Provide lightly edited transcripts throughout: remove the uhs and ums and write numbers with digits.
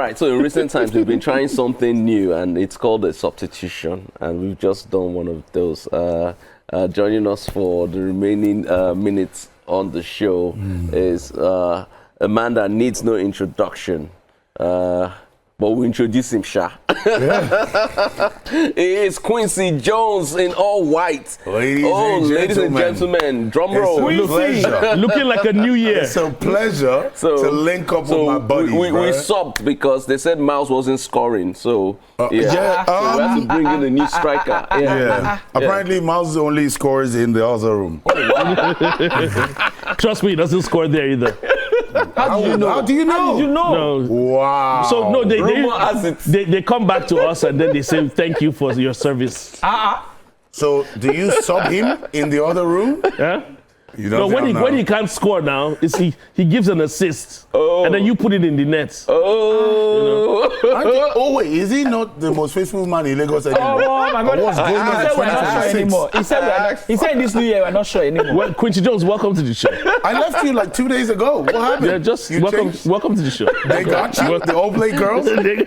right, so in recent times, we've been trying something new, and it's called a substitution, and we've just done one of those. Joining us for the remaining minutes on the show is a man that needs no introduction. But we'll introduce him, Sha. It is Quincy Jones in all white. Ladies and gentlemen, drum roll. Looking like a new year. It's a pleasure to link up with my buddies. We subbed because they said Miles wasn't scoring, so so we have to bring in a new striker. Apparently, Miles only scores in the other room. Trust me, he doesn't score there either. How do you know? How did you know? No. Wow. So no, they come back to us and then they say thank you for your service. So do you sub him in the other room? Yeah. You No, don't when he can't score now, he gives an assist, and then you put it in the net. Wait, is he not the most faithful man in Lagos anymore? Oh my God! What's going on in 2026? He said this new year we're not sure anymore. Well, Quincy Jones, welcome to the show. I left you like 2 days ago. What happened? Yeah, just welcome to the show. They got you? The All Play girls? The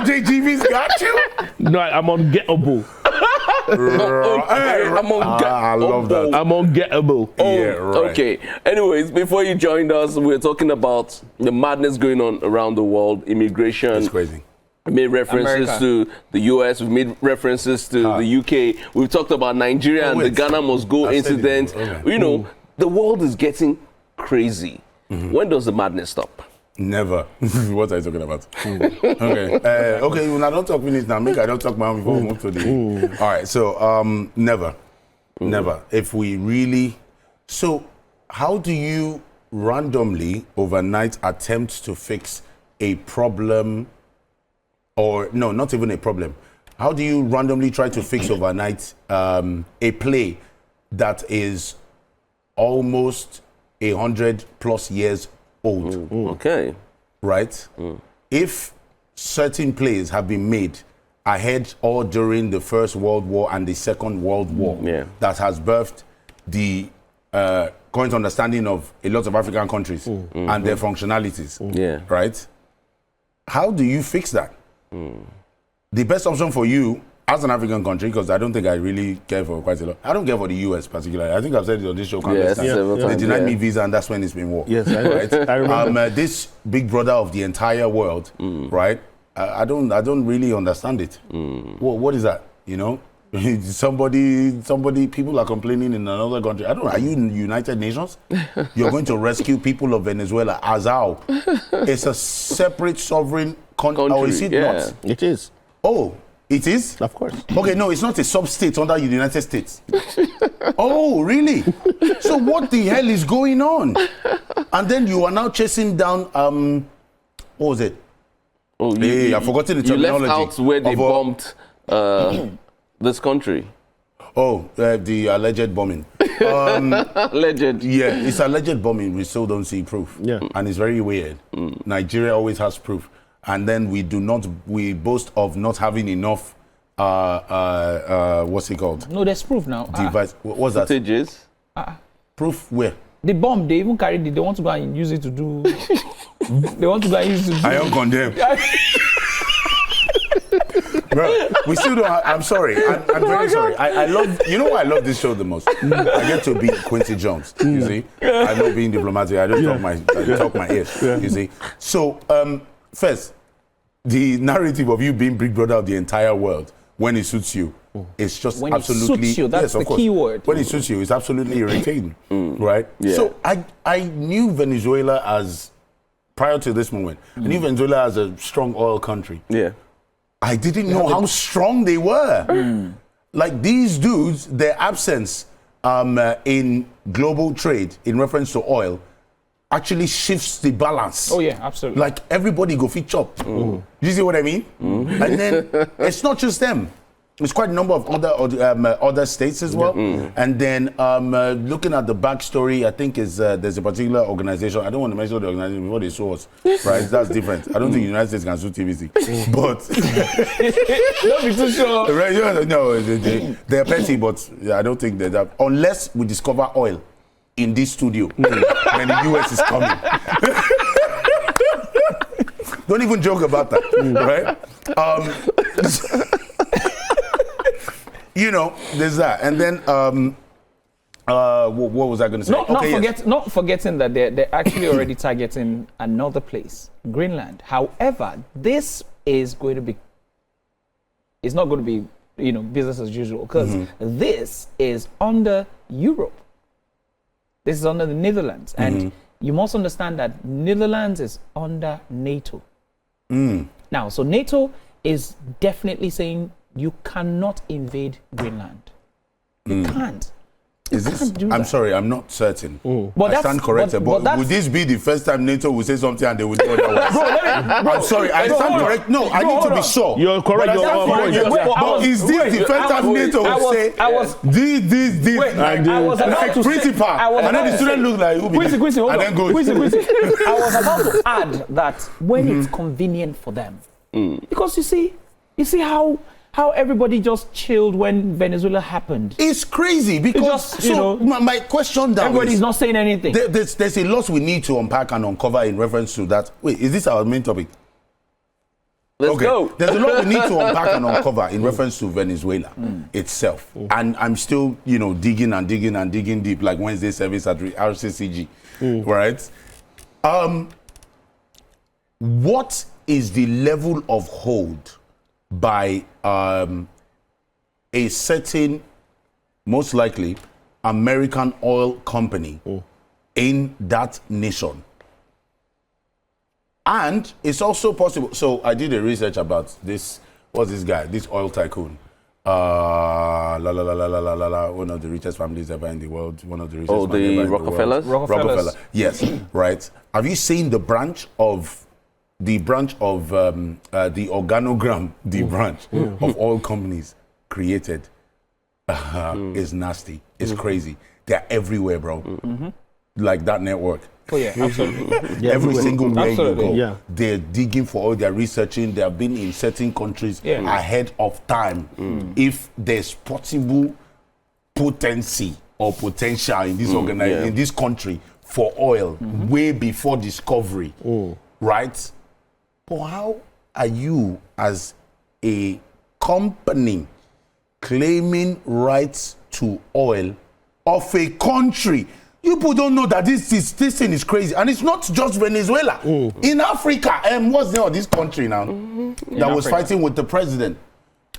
IJGVs got you? No, I'm ungettable. I love that. I'm ungettable. Okay. Anyways, before you joined us, we were talking about the madness going on around the world, immigration. It's crazy. We made references to the US, we made references to the UK. We've talked about Nigeria and the Ghana must go incident. You know, the world is getting crazy. When does the madness stop? Never. What are you talking about? Okay, when I don't talk minutes now, make I don't talk my own before we move to the... All right, so never. Never. If we really... So how do you randomly, overnight, attempt to fix a problem, or no, not even a problem. How do you randomly try to fix overnight a play that is almost 100+ years old? Okay. Right? If certain plays have been made ahead or during the First World War and the Second World War, that has birthed the current understanding of a lot of African countries and their functionalities, right? How do you fix that? The best option for you as an African country, because I don't think I really care for quite a lot. I don't care for the US particularly. I think I've said it on this show. They denied me visa, and that's when it's been war. Yes, right? I remember. This big brother of the entire world, right? I don't really understand it. What is that? You know, somebody. People are complaining in another country. I don't know. Are you in United Nations? You're going to rescue people of Venezuela? As how? It's a separate sovereign country. Or is it not? It is. Oh. It is? Of course. Okay, no, it's not a sub-state under the United States. Oh, really? So what the hell is going on? And then you are now chasing down, what was it? I've forgotten the terminology. You left out where they bombed this country. The alleged bombing. Alleged. Yeah, it's alleged bombing. We still don't see proof. Yeah. And it's very weird. Nigeria always has proof. And then we boast of not having enough, what's it called? No, there's proof now. Device. What's that? Footages. Proof where? The bomb, they even carried it. They want to go and use it to do... They want to go and use it to do... I am condemned. Bro, we still don't I'm sorry. I'm very sorry. I love... You know why I love this show the most? I get to be Quincy Jones, you see? I'm not being diplomatic. I just talk my ears, you see? So, first, the narrative of you being big brother of the entire world when it suits you, it's just when absolutely... When it suits you, that's the key word. When it suits you, it's absolutely irritating, right? Yeah. So I knew Venezuela as, prior to this moment, I knew Venezuela as a strong oil country. Yeah. I didn't know how strong they were. Like these dudes, their absence in global trade in reference to oil actually shifts the balance. Oh yeah, absolutely. Like everybody go fit chop. You see what I mean? And then it's not just them. It's quite a number of other states as well. And then looking at the backstory, I think is there's a particular organization. I don't want to mention the organization before they sue us, right? That's different. I don't think the United States can sue TVC, but don't be too sure. Right? No, they're petty, but I don't think that unless we discover oil in this studio, when the US is coming. Don't even joke about that, right? You know, there's that. And then, what was I going to say? Not forgetting that they're actually already targeting another place, Greenland. However, this is going to be, it's not going to be, you know, business as usual, because this is under Europe. This is under the Netherlands. And you must understand that Netherlands is under NATO. Now, so NATO is definitely saying you cannot invade Greenland. You can't. I'm sorry, I'm not certain. But I stand corrected, but would this be the first time NATO will say something and they will do otherwise? I'm sorry, I stand correct. No, I need to be sure. You're correct. But is this the first time NATO will say this, I was about to principal, and then the student looks like, Quincy, hold and on. then goes. Quincy. I was about to add that when it's convenient for them. Because you see how everybody just chilled when Venezuela happened. It's crazy because just, you know, my question now everybody's not saying anything. There's a lot we need to unpack and uncover in reference to that. Wait, is this our main topic? Let's go. There's a lot we need to unpack and uncover in reference to Venezuela itself. And I'm still, you know, digging deep, like Wednesday service at RCCG, right? What is the level of hold by a certain, most likely, American oil company in that nation? And it's also possible. So I did a research about this. What's this guy? This oil tycoon. One of the richest families ever in the world. One of the richest. Oh, the Rockefellers? Rockefeller. Yes. Right. Have you seen the branch of the organogram, branch of oil companies created? Is nasty. It's crazy. They're everywhere, bro. Like that network. Oh yeah, absolutely. Every single way you go, they're digging for oil, they're researching, they have been in certain countries ahead of time. If there's possible potency or potential in this in this country for oil way before discovery, right? But how are you as a company claiming rights to oil of a country? You people don't know that this thing is crazy, and it's not just Venezuela. In Africa, what's the name of this country now that was fighting with the president?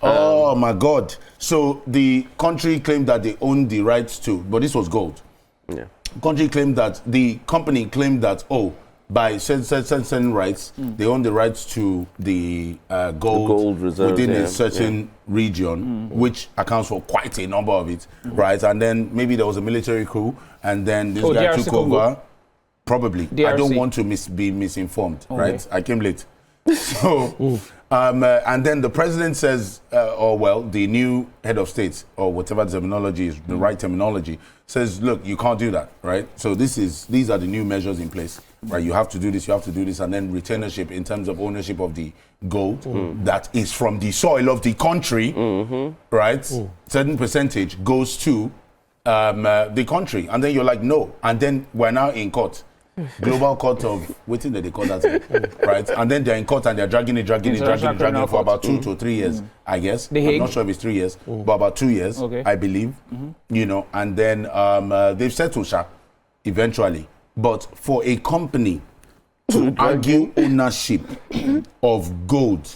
Oh my God! So the country claimed that they owned the rights to, but this was gold. Yeah. Country claimed that the company claimed that by certain rights, they own the rights to the gold reserves, within a certain region, which accounts for quite a number of it, right? And then maybe there was a military coup, and then this guy took over. Probably. DRC. I don't want to be misinformed, right? I came late. So, and then the president says, the new head of state, or whatever terminology is the right terminology, says, look, you can't do that, right? So these are the new measures in place, right? You have to do this, and then retainership in terms of ownership of the gold that is from the soil of the country, right? Certain percentage goes to the country, and then you're like, no, and then we're now in court. Global court of waiting that they call that thing, right? And then they're in court and they're dragging it for about 2 to 3 years, I guess. I'm not sure if it's 3 years, but about 2 years, I believe. You know, and then they've settled eventually. But for a company to argue ownership of gold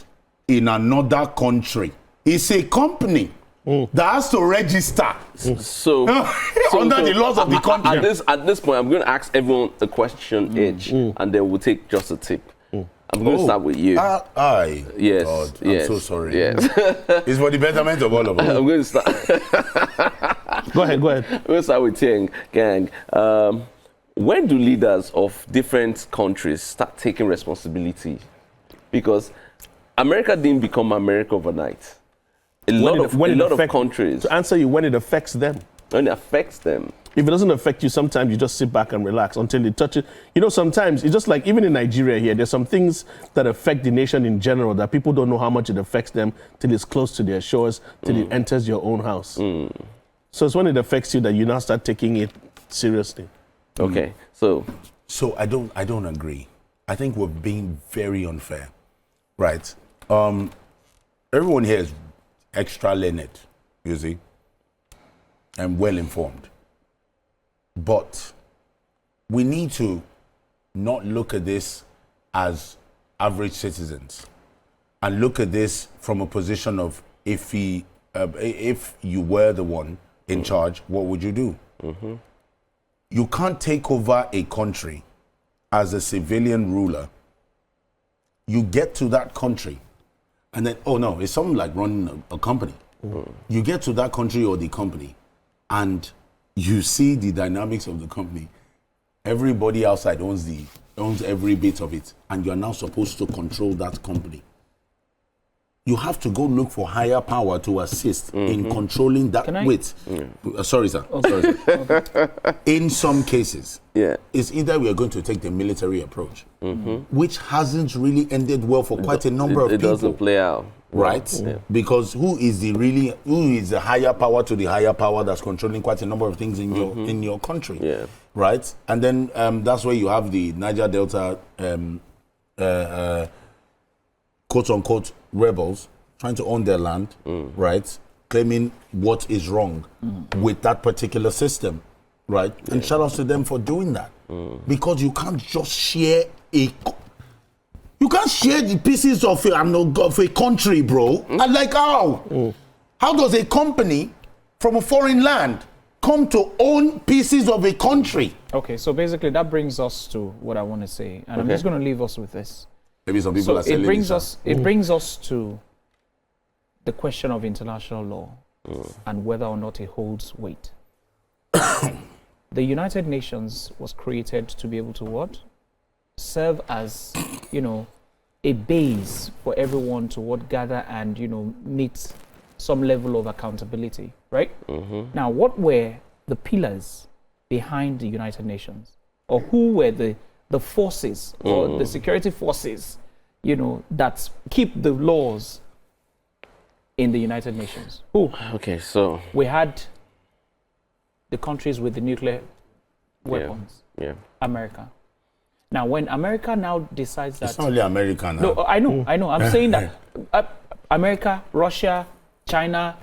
in another country, it's a company that has to register. So under the laws of the country. At this point, I'm going to ask everyone a question each, and then we'll take just a tip. I'm going to start with you. Yes. God, I'm so sorry. Yes. It's for the betterment of all of us. I'm going to start. Go ahead. I'm going to start with Tieng, gang. When do leaders of different countries start taking responsibility? Because America didn't become America overnight. A lot of countries. To answer you, when it affects them. When it affects them. If it doesn't affect you, sometimes you just sit back and relax until it touches. You know, sometimes it's just like even in Nigeria here, there's some things that affect the nation in general that people don't know how much it affects them till it's close to their shores, till it enters your own house. So it's when it affects you that you now start taking it seriously. Okay, so I don't agree. I think we're being very unfair, right? Everyone here is extra learned, you see, and well informed. But we need to not look at this as average citizens and look at this from a position of if you were the one in charge, what would you do? You can't take over a country as a civilian ruler. You get to that country and then, oh no, it's something like running a company. You get to that country or the company and you see the dynamics of the company. Everybody outside owns every bit of it, and you're now supposed to control that company. You have to go look for higher power to assist in controlling that. Sorry, sir. Oh. Sorry, sir. In some cases, it's either we are going to take the military approach, which hasn't really ended well for quite a number of people. It doesn't play out. Right? Because who is the higher power to the higher power that's controlling quite a number of things in your country? Yeah. Right? And then that's where you have the Niger Delta quote unquote rebels trying to own their land, right? Claiming what is wrong with that particular system, right? And shout out to them for doing that. Because you can't just share you can't share the pieces of a country, bro. And like how? How does a company from a foreign land come to own pieces of a country? Okay, so basically that brings us to what I want to say. And I'm just going to leave us with this. Maybe some people are saying it brings us to the question of international law and whether or not it holds weight. The United Nations was created to be able to what? Serve as, a base for everyone to gather and, meet some level of accountability, right? Now, what were the pillars behind the United Nations? Or who were the forces or the security forces, that keep the laws in the United Nations? Who? Okay, so we had the countries with the nuclear weapons. America. Now, when America now decides that... It's not only America now. No, I know. I'm saying that America, Russia, China,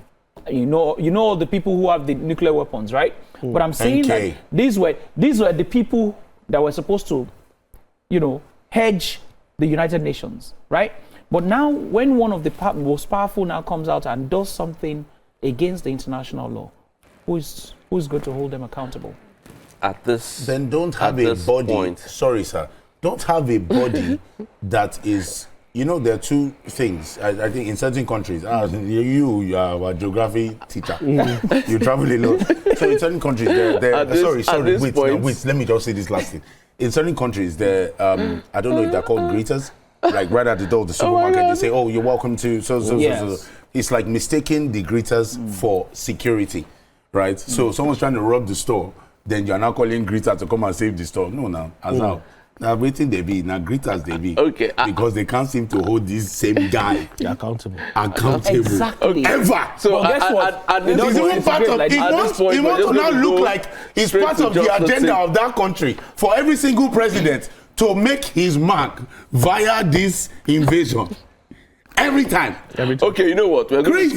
you know all the people who have the nuclear weapons, right? But I'm saying that these were the people that were supposed to, hedge the United Nations, right? But now, when one of the most powerful now comes out and does something against the international law, who's going to hold them accountable? Then don't have a body. Sorry, sir. Don't have a body that is. There are two things. I think in certain countries, you are a geography teacher. You travel a lot. So in certain countries, wait. Let me just say this last thing. In certain countries, I don't know if they're called greeters. Like right at the door of the supermarket, they say, "Oh, you're welcome to." So. It's like mistaking the greeters for security, right? So someone's trying to rob the store. Then you're now calling greeters to come and save the store. No, now, as now waiting they be, now greeters they be. Okay. Because they can't seem to hold this same guy accountable. Exactly. Ever. So guess what? He wants to now look like he's part of the agenda of that country for every single president to make his mark via this invasion. Every time. Okay, you know what? We're going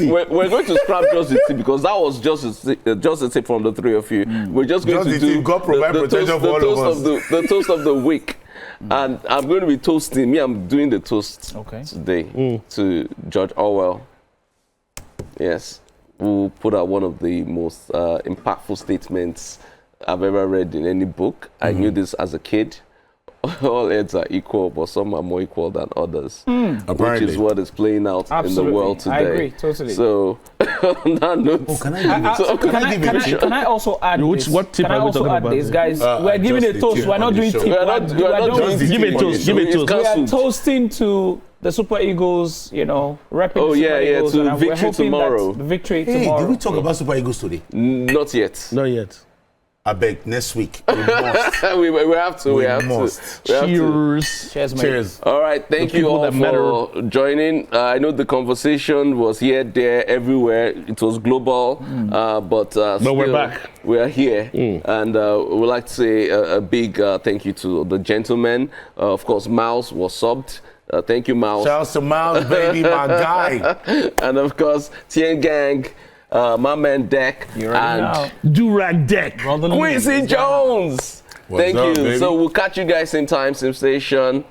to scrap just the tip because that was just a tip from the three of you. We're just going to do the toast of the week. And I'm going to be toasting. I'm doing the toast today to George Orwell. Yes. Who put out one of the most impactful statements I've ever read in any book. I knew this as a kid. All heads are equal, but some are more equal than others, which is what is playing out in the world today. I agree, totally. So, on that note, can I also add what tip are we talking about? This, guys, we're giving a toast. We're not doing tip. We're not give a toast. We are toasting to the Super Eagles, repping Super Eagles, to victory tomorrow. Victory tomorrow. Did we talk about Super Eagles today? Not yet. Not yet. I beg, next week, we must. we have to. We have must. to. We have to. Cheers. Cheers, mate. Cheers. All right, thank The you people all that matter. for joining. I know the conversation was here, there, everywhere. It was global, but still, we're back. We are here, and we'd like to say a big thank you to the gentlemen. Of course, Miles was subbed. Thank you, Miles. Shouts to Miles, baby, my guy. And of course, Tien Gang, my man Deck, You already and know. Durag Deck. Brother Quincy Lee. Jones. What's Thank up, you. baby? So we'll catch you guys same time, same station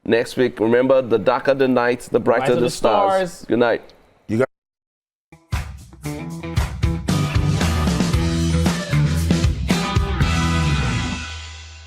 next week. Remember, the darker the night, the brighter the stars. Good night.